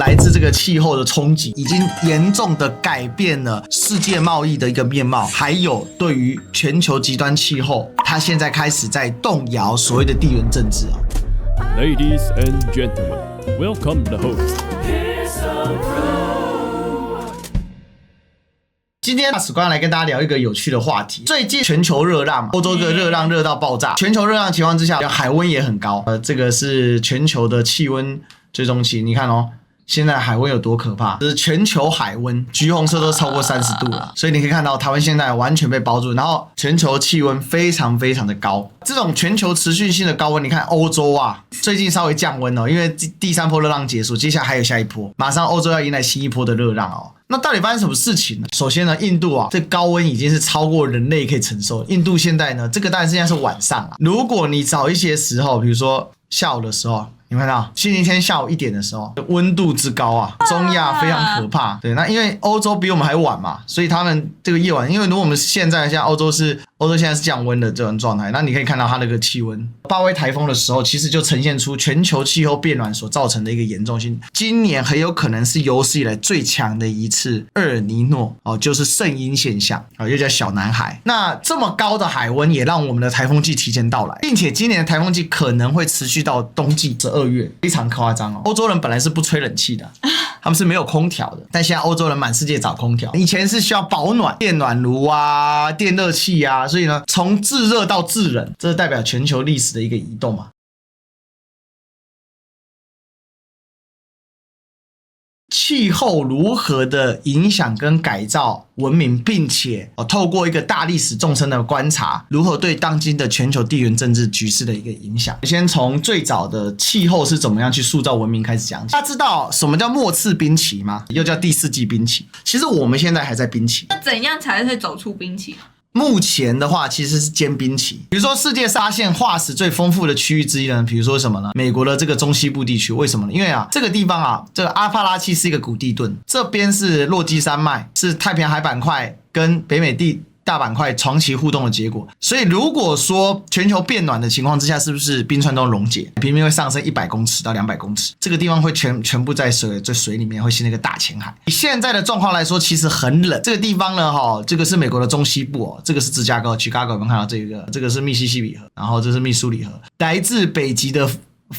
來自這個氣候的衝擊，已經嚴重的改變了世界貿易的一個面貌，還有對於全球極端氣候，它現在開始在動搖所謂的地緣政治啊。Ladies and gentlemen, welcome the host. 今天史官來跟大家聊一個有趣的話題。最近全球熱浪嘛，歐洲的熱浪热到爆炸，全球熱浪情況之下，海溫也很高。這個是全球的氣溫追蹤器，你看哦。現在海溫有多可怕？就是全球海溫，橘紅色都超過30度了，所以你可以看到台灣現在完全被包住，然後全球氣溫非常非常的高。這種全球持續性的高溫，你看歐洲啊，最近稍微降溫哦，因為第3波熱浪結束，接下來還有下一波，馬上歐洲要迎來新一波的熱浪哦。那到底發生什麼事情呢？首先呢，印度啊，這高溫已經是超過人類可以承受。印度現在呢，這個當然现在是晚上啊，如果你早一些時候，比如說下午的時候。你看到星期天下午1點的時候，溫度之高啊，中亞非常可怕。對，那因為歐洲比我們還晚嘛，所以他們這個夜晚，因為如果我們現在歐洲現在是降溫的這種狀態，那你可以看到它那個氣溫。巴威颱風的時候，其實就呈現出全球氣候變暖所造成的一個嚴重性。今年很有可能是有史以來最強的一次厄爾尼諾哦，就是聖嬰現象啊，又叫小男孩。那這麼高的海溫也讓我們的颱風季提前到來，並且今年的颱風季可能會持續到冬季12月，非常誇張哦。歐洲人本來是不吹冷氣的，他們是沒有空調的，但現在歐洲人滿世界找空調。以前是需要保暖，電暖爐啊、電熱器啊，所以呢，從炙熱到炙冷，這代表全球歷史的一個移動嘛。氣候如何的影響跟改造文明，並且透過一個大歷史縱深的觀察，如何對當今的全球地緣政治局勢的一個影響。先從最早的氣候是怎麼樣去塑造文明開始講起。大家知道什麼叫末次冰期嗎？又叫第4紀冰期。其實我們現在還在冰期。那怎樣才會走出冰期？目前的話其實是间冰期。比如說世界发现化石最豐富的區域之一呢，比如說什麼呢？美國的這個中西部地區。為什麼呢？因為啊，這個地方啊，這個阿帕拉契是一個古地盾，這邊是落基山脈，是太平洋海板塊跟北美地大板塊長期互動的結果。所以如果說全球變暖的情況之下，是不是冰川都溶解，平面會上升100公尺到200公尺，這個地方會全部在水裡面會形成一個大淺海。以現在的狀況來說，其實很冷。這個地方呢，這個是美國的中西部哦，這個是芝加哥 Chicago， 有沒有看到這個是密西西比河，然後這是密蘇里河，來自北極的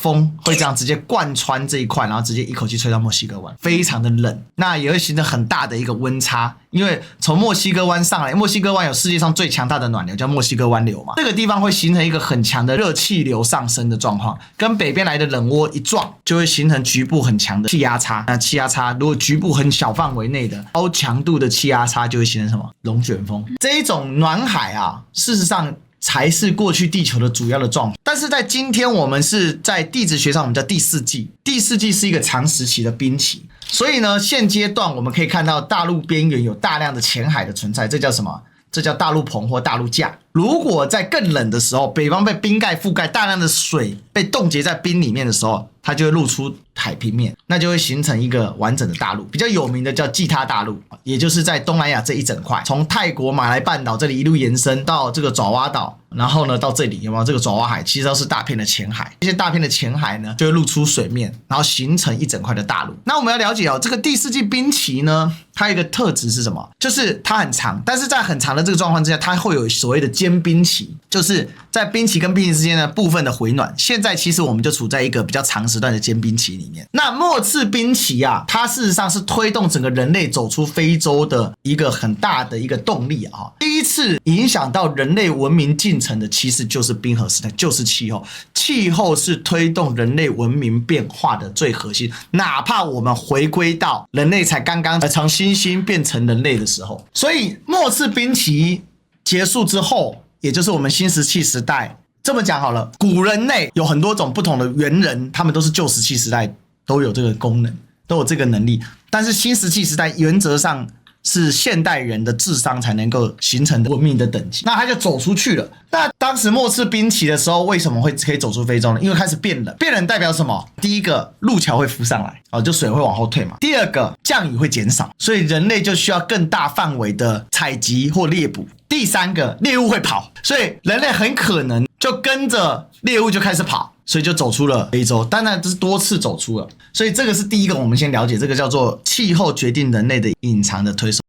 風會這樣直接貫穿這一塊，然後直接一口氣吹到墨西哥灣，非常的冷，那也會形成很大的一個溫差。因為從墨西哥灣上來，墨西哥灣有世界上最強大的暖流，叫墨西哥灣流嘛，這個地方會形成一個很強的熱氣流上升的狀況，跟北邊來的冷渦一撞，就會形成局部很強的氣壓差。那氣壓差如果局部很小範圍內的高強度的氣壓差，就會形成什麼？龍捲風。這一種暖海啊，事實上才是過去地球的主要的狀況，但是在今天我們是在地質學上我們叫第4紀，第4紀是一個長時期的冰期，所以呢，現階段我們可以看到大陸邊緣有大量的淺海的存在，這叫什麼？這叫大陸棚或大陸架。如果在更冷的時候，北方被冰蓋覆蓋，大量的水被凍結在冰裡面的時候，它就會露出海平面，那就會形成一個完整的大陸。比較有名的叫濟他大陸，也就是在東南亞這一整塊，從泰國馬來半島這裡一路延伸到這個爪哇島，然後呢到這裡有沒有這個爪哇海，其實都是大片的淺海。這些大片的淺海呢，就會露出水面，然後形成一整塊的大陸。那我們要了解哦，這個第4紀冰期呢，它有一個特質是什麼？就是它很長，但是在很長的這個狀況之下，它會有所謂的间冰期，就是在冰期跟冰期之間的部分的回暖。現在其實我們就處在一個比較長時段的间冰期裡面。那末次冰期啊，它事實上是推動整個人類走出非洲的一個很大的一個動力啊。第一次影響到人類文明進程的，其實就是冰河時代，就是氣候。氣候是推動人類文明變化的最核心。哪怕我們回歸到人類才剛剛從猩猩變成人類的時候，所以末次冰期結束之後，也就是我們新石器時代。這麼講好了，古人類有很多種不同的猿人，他們都是舊石器時代都有這個功能，都有這個能力。但是新石器時代原則上是現代人的智商才能夠形成的文明的等級，那他就走出去了。那當時末次冰期的時候，為什麼可以走出非洲呢？因為開始變冷，变冷代表什麼？第一個，陸橋會浮上來，就水會往後退嘛。第二個，降雨會減少，所以人類就需要更大範圍的採集或獵捕。第三個，獵物會跑，所以人類很可能就跟着獵物就開始跑。所以就走出了非洲。當然這是多次走出了，所以這個是第一個，我們先了解這個叫做氣候決定人類的隱藏的推手。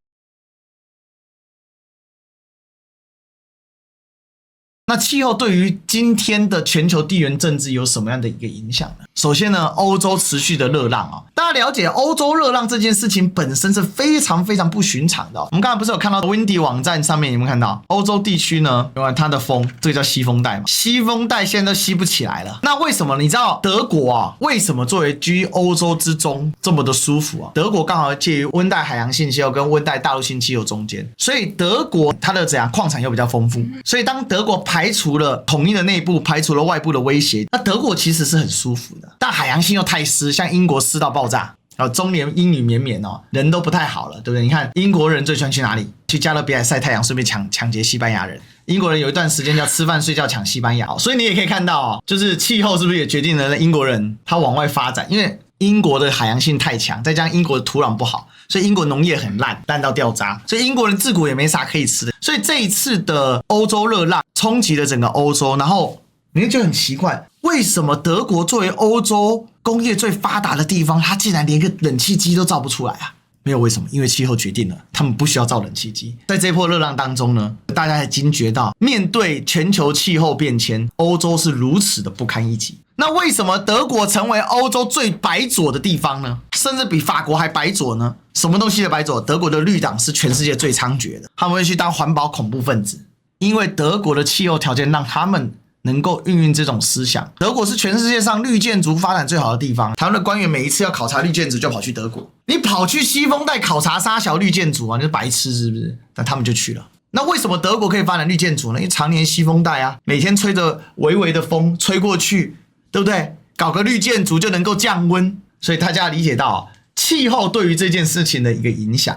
那氣候對於今天的全球地緣政治有什麼樣的一個影響呢？首先呢，歐洲持續的熱浪啊，大家了解歐洲熱浪這件事情本身是非常非常不尋常的。我們剛才不是有看到 Windy 網站上面有沒有看到歐洲地區呢？因為它的風，這個叫西風帶嘛，西風帶現在都吸不起來了。那為什麼？你知道德國啊，為什麼作為居歐洲之中這麼的舒服啊？德國剛好介於溫帶海洋性氣候跟溫帶大陸性氣候中間，所以德國它的礦產又比較豐富，所以當德國排除了統一的內部，排除了外部的威脅，那德國其實是很舒服的。但海洋性又太濕，像英國濕到爆炸，中年陰雨綿綿哦，人都不太好了，对不對？你看英國人最喜歡去哪裡？去加勒比海曬太陽，順便搶劫西班牙人。英國人有一段時間叫吃飯睡覺搶西班牙，所以你也可以看到哦，就是氣候是不是也決定了英國人他往外發展？因為英國的海洋性太強，再加上英國的土壤不好，所以英国農業很爛到掉渣，所以英國人自古也沒啥可以吃的。所以這一次的歐洲熱浪衝擊了整個歐洲，然後你就很奇怪，為什麼德國作為歐洲工業最發達的地方，它竟然連個冷氣機都造不出來啊？沒有為什麼，因為氣候決定了，他們不需要造冷氣機。在這一波熱浪當中呢，大家才驚覺到，面對全球氣候變遷，歐洲是如此的不堪一擊。那為什麼德國成為歐洲最白左的地方呢？甚至比法國還白左呢？什麼東西的白左？德國的綠黨是全世界最猖獗的，他們會去當環保恐怖分子，因為德國的氣候條件讓他們能夠運用這種思想。德國是全世界上綠建築發展最好的地方，台灣的官員每一次要考察綠建築就跑去德國，你跑去西風帶考察沙小綠建築啊，你是白痴是不是？但他們就去了。那為什麼德國可以發展綠建築呢？因為常年西風帶啊，每天吹着微微的風吹過去，對不對？搞個綠建築就能夠降溫，所以大家理解到氣候對於這件事情的一個影響。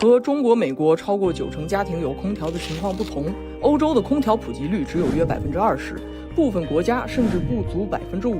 和中国、美國超過90%家庭有空調的情況不同，歐洲的空調普及率只有約20%，部分國家甚至不足5%。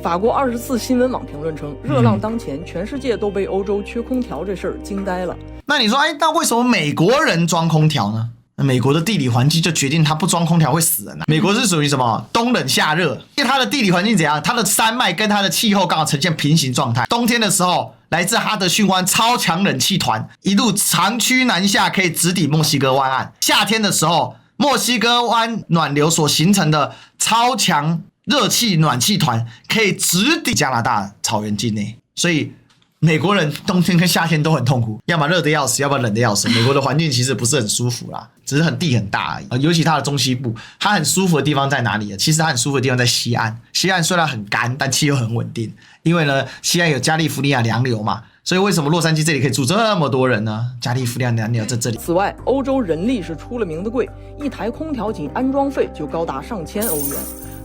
法國24新聞網評論稱，熱浪當前，全世界都被歐洲缺空調這事兒驚呆了。那你說，那為什麼美國人裝空調呢？美國的地理環境就決定它不裝空調會死人啊。美國是屬於什麼？冬冷夏熱，因為它的地理環境怎樣？它的山脈跟它的氣候剛好呈現平行狀態。冬天的時候，來自哈德遜灣超強冷氣團一路長驅南下，可以直抵墨西哥灣岸。夏天的時候，墨西哥灣暖流所形成的超強熱氣暖氣團可以直抵加拿大草原境內。所以美國人冬天跟夏天都很痛苦，要麼熱得要死，要麼冷得要死。美國的環境其實不是很舒服啦，只是地很大而已。尤其它的中西部，它很舒服的地方在哪裡？其實它很舒服的地方在西岸。西岸雖然很乾，但氣候很穩定。因為呢，西岸有加利福尼亞涼流嘛，所以為什麼洛杉磯這裡可以住這麼多人呢？加利福尼亞涼流在這裡。此外，歐洲人力是出了名的貴，一台空調僅安裝費就高達上千歐元。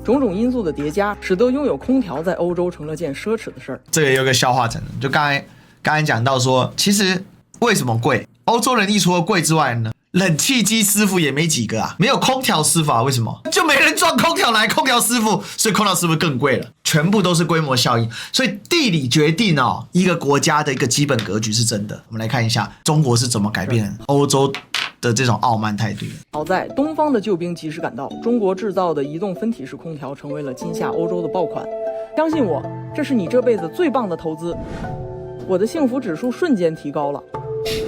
種種因素的疊加，使得擁有空調在歐洲成了件奢侈的事兒。這個有個笑話成分，就剛才講到說，其實為什麼貴？歐洲人力除了貴之外呢，冷氣機師傅也沒幾個啊，沒有空調師傅啊，為什麼？就沒人裝空調來空調師傅，所以空調師傅更貴了。全部都是規模效應，所以地理決定一個國家的一個基本格局是真的。我們來看一下中國是怎麼改變歐洲的這種傲慢態度。好在東方的救兵及時趕到，中國制造的移動分體式空調成為了今夏歐洲的爆款。相信我，這是你這輩子最棒的投資。我的幸福指數瞬間提高了。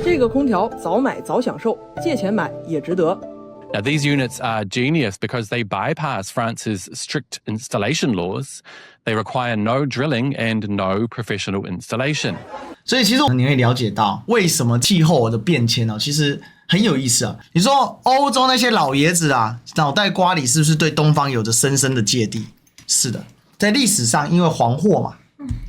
這個空調早買早享受，借錢買也值得。Now, these units are genius because they bypass France's strict installation laws. They require no drilling and no professional installation. 所以其實你會了解到為什麼氣候的變遷其實很有意思啊。你說歐洲那些老爺子啊，腦袋瓜裡是不是對東方有着深深的芥蒂？是的，在歷史上因為黃禍嘛，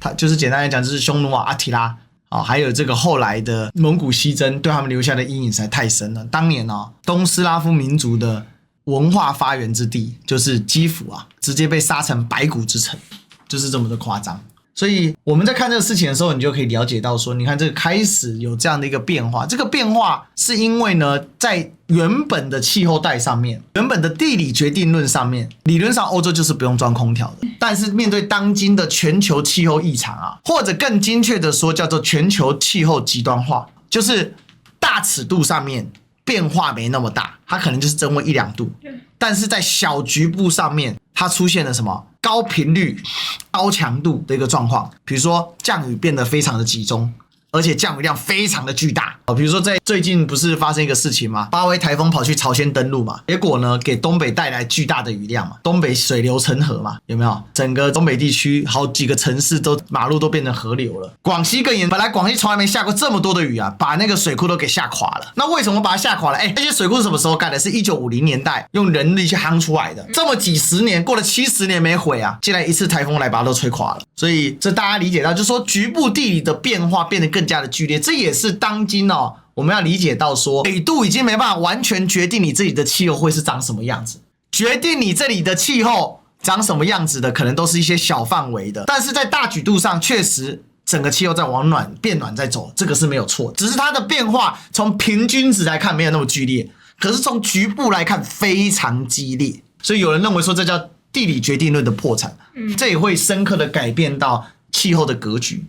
它就是簡單來講就是匈奴阿提拉。還有這個後來的蒙古西征對他們留下的陰影實在太深了。當年東斯拉夫民族的文化發源之地就是基輔直接被殺成白骨之城，就是這麼的誇張。所以我們在看這個事情的時候，你就可以了解到說，你看這個開始有這樣的一個變化，這個變化是因為呢，在原本的氣候帶上面，原本的地理決定論上面，理論上歐洲就是不用裝空調的。但是面對當今的全球氣候異常或者更精確的說叫做全球氣候極端化，就是大尺度上面變化沒那麼大，它可能就是增溫1-2度，但是在小局部上面，它出現了什麼高頻率、高強度的一個狀況，比如說降雨變得非常的集中。而且降雨量非常的巨大，比如說在最近不是發生一個事情嗎？巴威颱風跑去朝鮮登陸嘛，結果呢給東北帶來巨大的雨量嘛，東北水流成河嘛，有沒有？整個東北地區好幾個城市都馬路都變成河流了。廣西更嚴，本來廣西從來沒下過這麼多的雨啊，把那個水庫都給嚇垮了。那為什麼把它嚇垮了？那些水庫是什麼時候蓋的？是1950年代用人力去夯出來的，這麼幾十年過了70年沒毀啊，竟然一次颱風來把它都吹垮了。所以這大家理解到，就是說局部地理的變化變得更加的劇烈，這也是當今我們要理解到說，緯度已經沒辦法完全決定你自己的氣候會是長什麼樣子，決定你這裡的氣候長什麼樣子的，可能都是一些小範圍的，但是在大舉度上，確實整個氣候在往變暖在走，這個是沒有錯，只是它的變化從平均值來看沒有那麼劇烈，可是從局部來看非常激烈，所以有人認為說這叫地理決定論的破產，這也會深刻的改變到氣候的格局。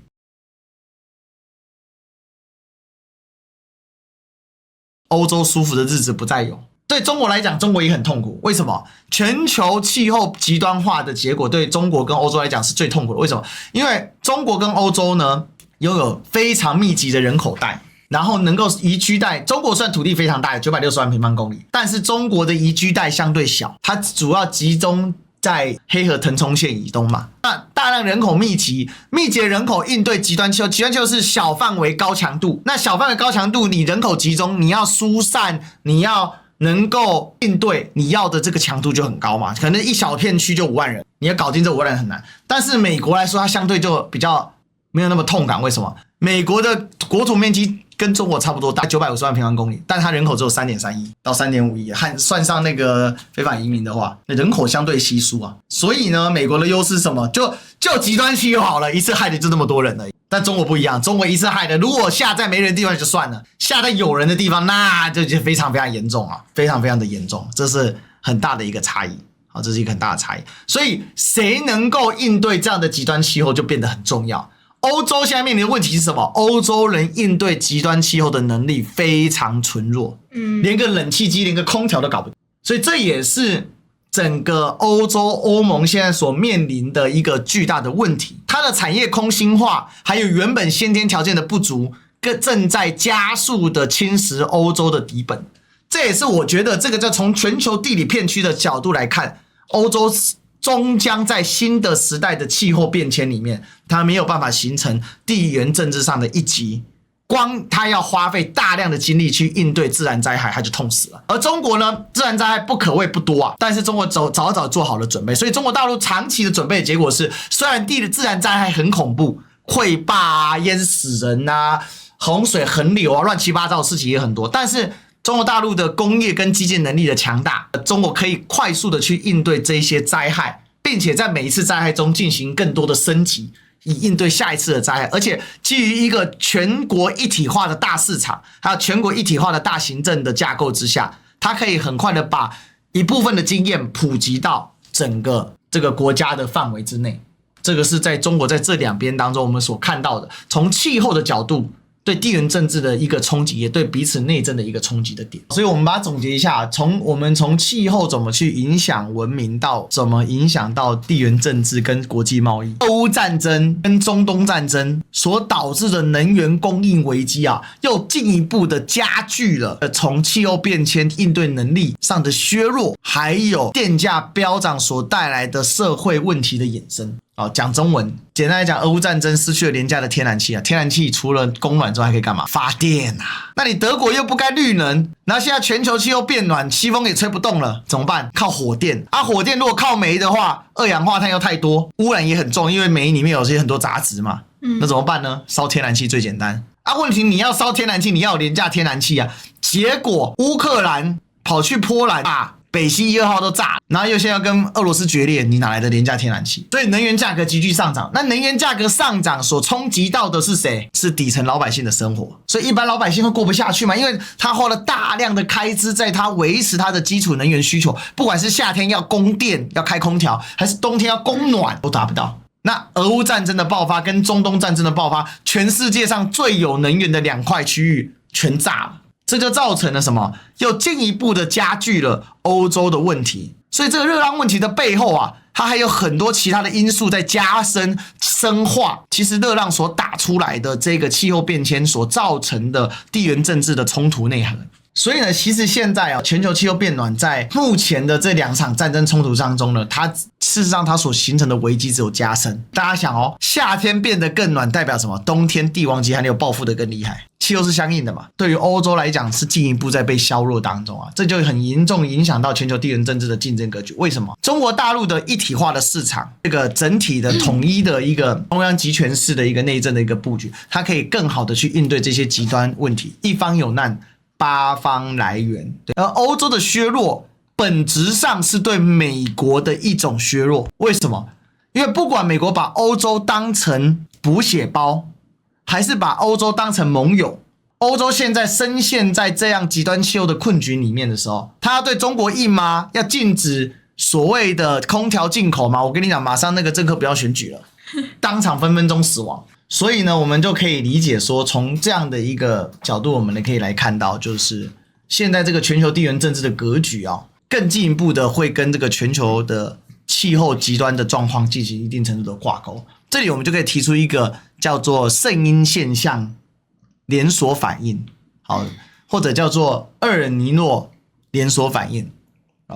歐洲舒服的日子不再有，對中國來講，中國也很痛苦。為什麼？全球氣候極端化的結果對中國跟歐洲來講是最痛苦的。為什麼？因為中國跟歐洲呢擁有非常密集的人口帶，然後能夠宜居帶。中國算土地非常大，有960萬平方公里，但是中國的宜居帶相對小，它主要集中在黑河騰衝線以東嘛。那大量人口密集的人口應對極端氣候，極端氣候是小範圍高強度。那小範圍高強度，你人口集中，你要疏散，你要能夠應對，你要的這個強度就很高嘛。可能一小片區就5萬人，你要搞定這5萬人很難。但是美國來說，它相对就比較沒有那麼痛感。為什麼？美國的国土面積跟中國差不多，大概950萬平方公里，但它人口只有3.3億到3.5億，算上那個非法移民的話，人口相對稀疏啊。所以呢，美國的優勢是什麼？就極端氣候好了，一次害的就這麼多人而已。但中國不一樣，中國一次害的，如果下在沒人的地方就算了，下在有人的地方，那就非常非常嚴重啊，非常非常的嚴重，這是很大的一個差異。好，這是一個很大的差異。所以誰能夠應對這樣的極端氣候就變得很重要。歐洲現在面臨的問題是什麼？歐洲人應對極端氣候的能力非常脆弱，連個冷氣機、連個空調都搞不定。所以這也是整個歐盟現在所面臨的一個巨大的問題。它的產業空心化，還有原本先天條件的不足，正在加速的侵蝕歐洲的底本。這也是我覺得這個就從全球地理片區的角度來看，歐洲終將在新的時代的氣候變遷裡面，它沒有辦法形成地緣政治上的一極。光它要花費大量的精力去應對自然災害，它就痛死了。而中國呢，自然災害不可謂不多啊，但是中國早做好了準備，所以中國大陸長期的準備的結果是，雖然地的自然災害很恐怖，潰壩啊、淹死人啊、洪水橫流啊、亂七八糟的事情也很多，但是中國大陸的工業跟基建能力的強大，中國可以快速的去應對這些災害，並且在每一次災害中進行更多的升級，以應對下一次的災害。而且基於一個全國一體化的大市場，還有全國一體化的大行政的架構之下，它可以很快的把一部分的經驗普及到整個這個國家的範圍之內。這個是在中國在這兩邊當中我們所看到的，從氣候的角度對地緣政治的一個衝擊，也對彼此內政的一個衝擊的點。所以我們把它總結一下，我們從氣候怎麼去影響文明，到怎麼影響到地緣政治跟國際貿易。俄烏戰爭跟中東戰爭所導致的能源供應危機啊，又進一步的加劇了從氣候變遷應對能力上的削弱，還有電價飆漲所帶來的社會問題的衍生。講中文，簡單來講，俄烏戰爭失去了廉價的天然氣啊，天然氣除了供暖之後還可以幹嘛？發電啊。那你德國又不該綠能，然後現在全球氣候變暖，西風也吹不動了，怎麼辦？靠火電啊，火電如果靠煤的話，二氧化碳又太多，污染也很重，因為煤裡面有些很多雜質嘛。那怎麼辦呢？燒天然氣最簡單啊。問題你要燒天然氣，你要有廉價天然氣啊。結果烏克蘭跑去波蘭啊，北溪1、2號都炸，然後又現在要跟俄羅斯決裂，你哪來的廉價天然氣？所以能源價格急劇上漲。那能源價格上漲所衝擊到的是誰？是底層老百姓的生活。所以一般老百姓會過不下去嘛，因為他花了大量的開支在他維持他的基礎能源需求，不管是夏天要供電要開空調，還是冬天要供暖，都達不到。那俄烏戰爭的爆發跟中東戰爭的爆發，全世界上最有能源的2塊區域全炸了。這就造成了什麼？又進一步的加劇了歐洲的問題。所以這個熱浪問題的背後啊，它還有很多其他的因素在加深深化。其實熱浪所打出來的這個氣候變遷所造成的地緣政治的衝突內核。所以呢，其實現在啊，全球氣候變暖在目前的這2場戰爭衝突當中呢，它事實上它所形成的危機只有加深。大家想哦，夏天变得更暖代表什麼？冬天帝王極寒流報復的更厲害，氣候是相應的嘛。对於歐洲來講，是進一步在被削弱當中啊，這就很嚴重影響到全球地緣政治的競爭格局。為什麼？中國大陸的一體化的市場，這個整體的統一的一個中央集權式的一個內政的一個布局，它可以更好的去應對這些極端問題。一方有難，八方來援。而歐洲的削弱本質上是對美國的一種削弱。為什麼？因為不管美國把歐洲當成補血包，還是把歐洲當成盟友，歐洲現在深陷在這樣極端氣候的困局裡面的時候，他要對中國硬嗎？要禁止所謂的空調進口嗎？我跟你講，馬上那個政客不要選舉了，當場分分鐘死亡。所以呢，我們就可以理解說，從這樣的一個角度，我們可以來看到，就是現在這個全球地緣政治的格局啊，更進一步的會跟這個全球的氣候極端的狀況進行一定程度的掛鈎。這裡我們就可以提出一個叫做聖嬰現象連鎖反應，好，或者叫做厄爾尼諾連鎖反應。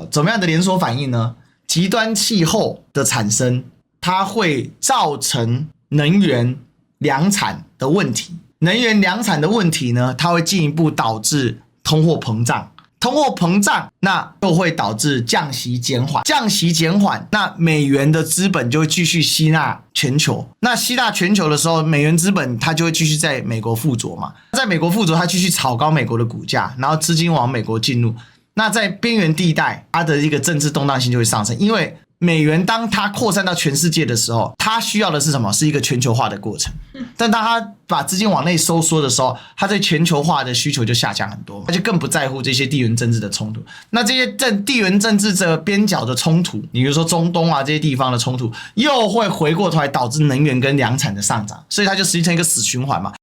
怎麼樣的連鎖反應呢？極端氣候的產生，它會造成能源糧產的問題，能源糧產的問題呢，它會進一步導致通貨膨脹，通貨膨脹那又會導致降息減緩，降息減緩，那美元的資本就會繼續吸納全球，那吸納全球的時候，美元資本它就會繼續在美國附着嘛，在美國附着，它繼續炒高美國的股價，然後資金往美國進入，那在邊緣地帶，它的一個政治動盪性就會上升，因為美元當它擴散到全世界的時候，它需要的是什麼？是一個全球化的過程。但當它把資金往內收縮的時候，它對全球化的需求就下降很多，它就更不在乎這些地缘政治的衝突。那這些地缘政治的邊角的衝突，你比如說中東啊這些地方的冲突，又會回過頭來導致能源跟糧產的上漲，所以它就形成一個死循環嘛。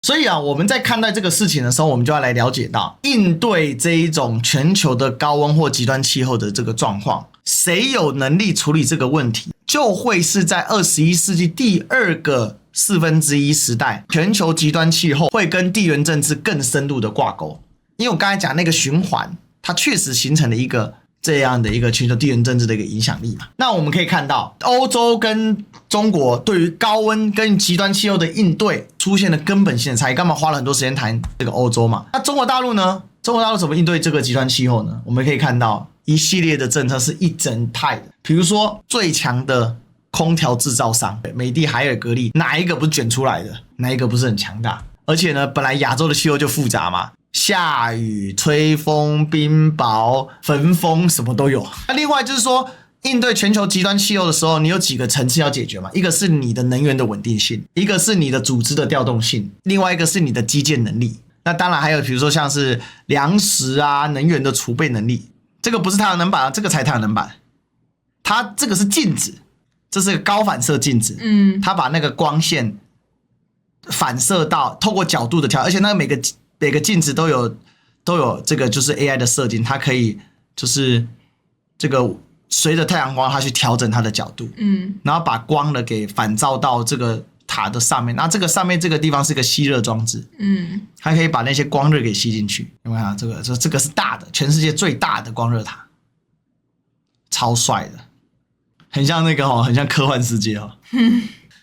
所以啊，我們在看待這個事情的時候，我們就要來了解到，應對這一種全球的高溫或極端氣候的這個狀況，誰有能力處理這個問題，就會是在21世紀第2個1/4時代，全球極端氣候會跟地緣政治更深入的掛鈎。因為我剛才講那個循環，它確實形成了一個這樣的一個全球地緣政治的一個影響力嘛。那我們可以看到，歐洲跟中國對於高溫跟極端氣候的應對出現了根本性的差異。幹嘛花了很多時間談這個歐洲嘛？那中國大陸呢？中國大陸怎麼應對這個極端氣候呢？我們可以看到一系列的政策是一整態的。比如說最強的空調製造商美的海爾格力，哪一個不是捲出來的？哪一個不是很強大？而且呢，本來亞洲的氣候就複雜嘛，下雨、吹風、冰雹、焚風，什麼都有。那另外就是說，應對全球極端氣候的時候，你有幾個層次要解決嘛？一個是你的能源的穩定性，一個是你的組織的調動性，另外一個是你的基建能力。那當然還有比如說像是糧食啊、能源的儲備能力，這個不是太陽能板，這個才太陽能板。它這個是鏡子，這是個高反射鏡子，它把那個光線反射到，透過角度的調，而且那個每個鏡子都有這個就是 AI 的設計，它可以就是這個隨着太陽光它去調整它的角度，然後把光呢給反照到這個塔的上面，然後這個上面這個地方是個吸熱裝置，它可以把那些光熱給吸進去。有沒有看到這個是大的，全世界最大的光熱塔，超帥的，很像那個很像科幻世界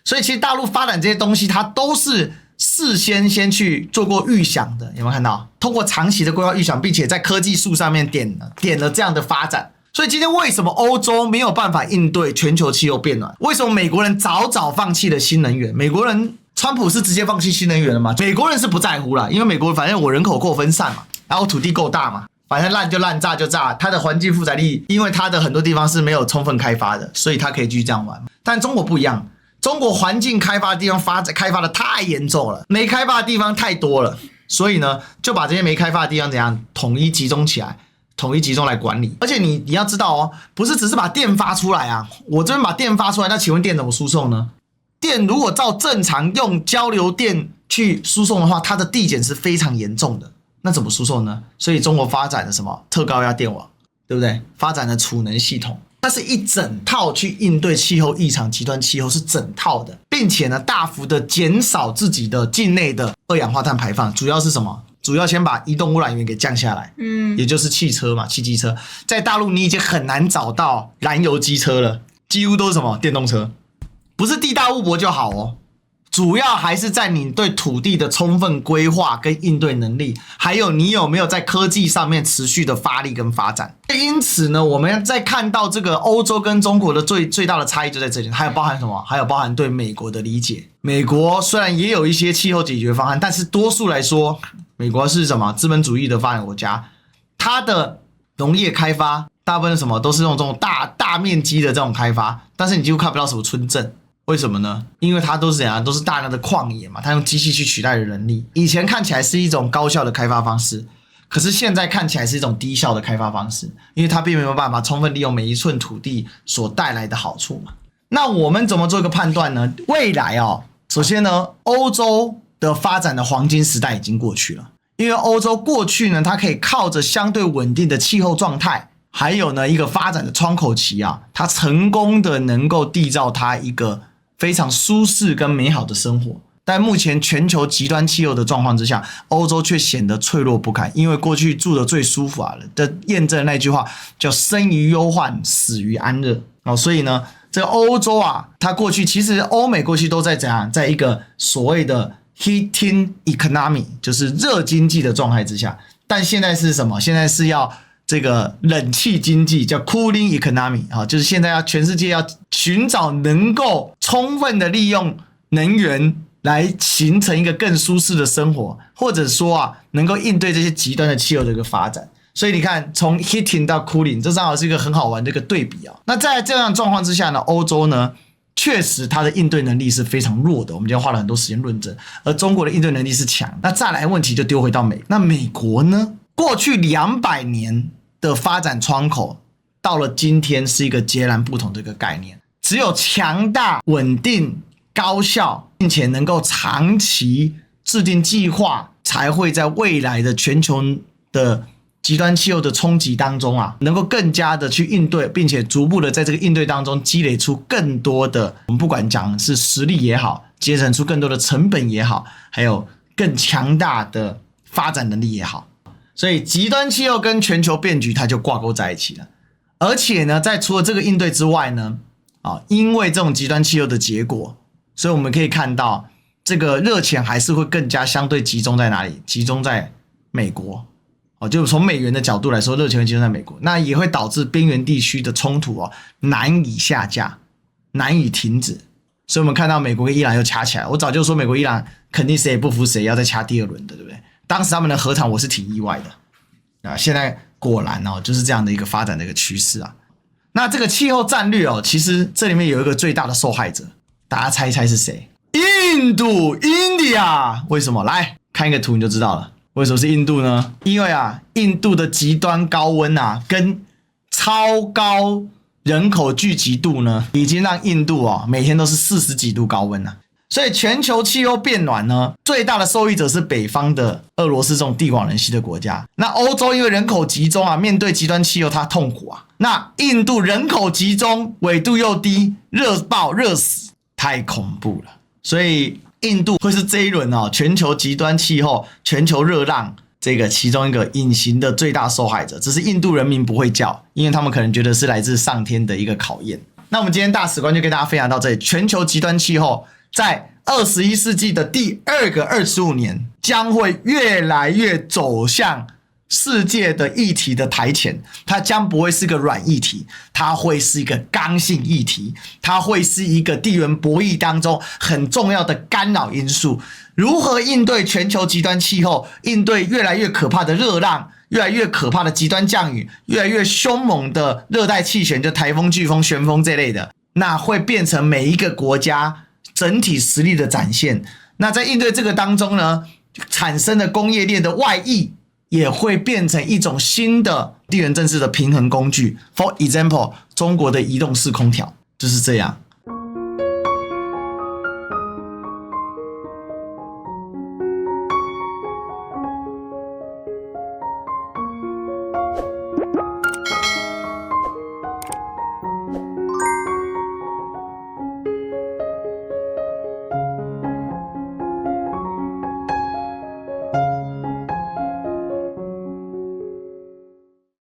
所以其實大陸發展這些東西，它都是事先去做過預想的，有沒有看到？通過長期的規劃預想，並且在科技樹上面點了這樣的發展。所以今天為什麼歐洲沒有辦法應對全球氣候變暖？為什麼美國人早放棄了新能源？美國人川普是直接放棄新能源了嗎？美國人是不在乎啦，因為美國反正我人口夠分散嘛，然後土地夠大嘛，反正爛就爛，炸就炸。它的環境負載力，因為它的很多地方是沒有充分開發的，所以它可以繼續這樣玩。但中國不一樣，中國環境開發的地方開發的太嚴重了，沒開發的地方太多了，所以呢就把這些沒開發的地方怎樣統一集中起來。統一集中來管理，而且你要知道不是只是把電發出來啊，我這邊把電發出來，那請問電怎麼輸送呢？電如果照正常用交流電去輸送的話，它的遞減是非常嚴重的。那怎麼輸送呢？所以中國發展了什麼特高壓電網，對不對？發展了儲能系統，它是一整套去應對氣候異常、極端氣候，是整套的，並且呢，大幅的減少自己的境內的二氧化碳排放。主要是什麼？主要先把移动污染源給降下來，也就是汽車嘛，汽機車。在大陸你已經很難找到燃油機車了，幾乎都是什麼電動車，不是地大物博就好哦。主要還是在你對土地的充分規劃跟應對能力，還有你有沒有在科技上面持續的發力跟發展。因此呢，我們在看到這個歐洲跟中國的最大的差異就在這裡，還有包含什麼？還有包含對美國的理解。美國雖然也有一些氣候解決方案，但是多數來說，美國是什麼？資本主義的發展國家，它的農業開發大部分什麼都是用這種大面積的這種開發，但是你幾乎看不到什麼村鎮。為什麼呢？因為它都是怎樣？都是大量的曠野嘛，它用機器去取代人力。以前看起來是一種高效的開發方式，可是現在看起來是一種低效的開發方式，因為它並沒有辦法充分利用每一寸土地所帶來的好處嘛。那我們怎麼做一個判斷呢？未來首先呢，歐洲的發展的黃金時代已經過去了，因為歐洲過去呢，它可以靠着相對穩定的氣候狀態，還有呢一個發展的窗口期它成功的能夠締造它一個非常舒適跟美好的生活。但目前全球極端氣候的狀況之下，歐洲卻顯得脆弱不堪，因為過去住的最舒服的驗證那句話叫生於憂患，死於安樂。所以呢，這個歐洲它過去其實歐美過去都在怎樣，在一個所謂的 heating economy， 就是熱經濟的狀態之下。但現在是什麼？現在是要這個冷氣經濟，叫 cooling economy， 就是現在要全世界要尋找能夠充分的利用能源來形成一個更舒適的生活，或者說能夠應对這些極端的气候的一個发展。所以你看，從 heating 到 cooling， 這正好是一個很好玩的一個對比那在這樣的狀況之下呢，歐洲呢確實它的應對能力是非常弱的，我們今天花了很多時間論證，而中國的應對能力是強。那再來問題就丟回到那美國呢？過去200年的發展窗口，到了今天是一個截然不同的一個概念。只有強大、穩定、高效，並且能夠長期制定計劃，才會在未來的全球的極端氣候的衝擊當中能夠更加的去應對，並且逐步的在這個應對當中積累出更多的，我們不管講是實力也好，節省出更多的成本也好，還有更強大的發展能力也好。所以極端氣候跟全球變局它就掛鈎在一起了。而且呢，在除了這個應對之外呢，因為这種極端氣候的結果，所以我們可以看到這個熱錢還是會更加相對集中在哪裡？集中在美國。就從美元的角度來說，熱錢會集中在美國，那也會導致邊緣地區的衝突難以下架，難以停止。所以我們看到美國跟伊朗又掐起來。我早就說美國伊朗肯定誰也不服誰，要再掐第二輪的，對不對？當時他們的和談我是挺意外的現在果然就是這樣的一個發展的一個趨勢那這個氣候戰略其實這裡面有一個最大的受害者，大家猜一猜是誰？印度 India。 為什麼？來看一個圖你就知道了。為什麼是印度呢？因為印度的極端高溫跟超高人口聚集度呢，已經讓印度每天都是40幾度高溫所以全球氣候變暖呢，最大的受益者是北方的俄羅斯這種地廣人稀的國家。那歐洲因為人口集中面對極端氣候它痛苦那印度人口集中，纬度又低，熱爆熱死，太恐怖了。所以印度會是這一輪全球極端氣候、全球熱浪這個其中一個隱形的最大受害者。只是印度人民不會叫，因為他們可能覺得是來自上天的一個考驗。那我們今天大史觀就跟大家分享到這裡。全球極端氣候在21世紀的第2個25年將會越來越走向世界的議題的台前，它將不會是個軟議題，它會是一個剛性議題，它會是一個地緣博弈當中很重要的干擾因素。如何應對全球極端氣候，應對越來越可怕的熱浪，越來越可怕的極端降雨，越來越兇猛的熱帶氣旋，就台風、颶風、旋風這類的，那會變成每一個國家整體實力的展現。那在應對這個當中呢，產生的工業鏈的外溢也會變成一種新的地緣政治的平衡工具。For example， 中國的移動式空調就是這樣。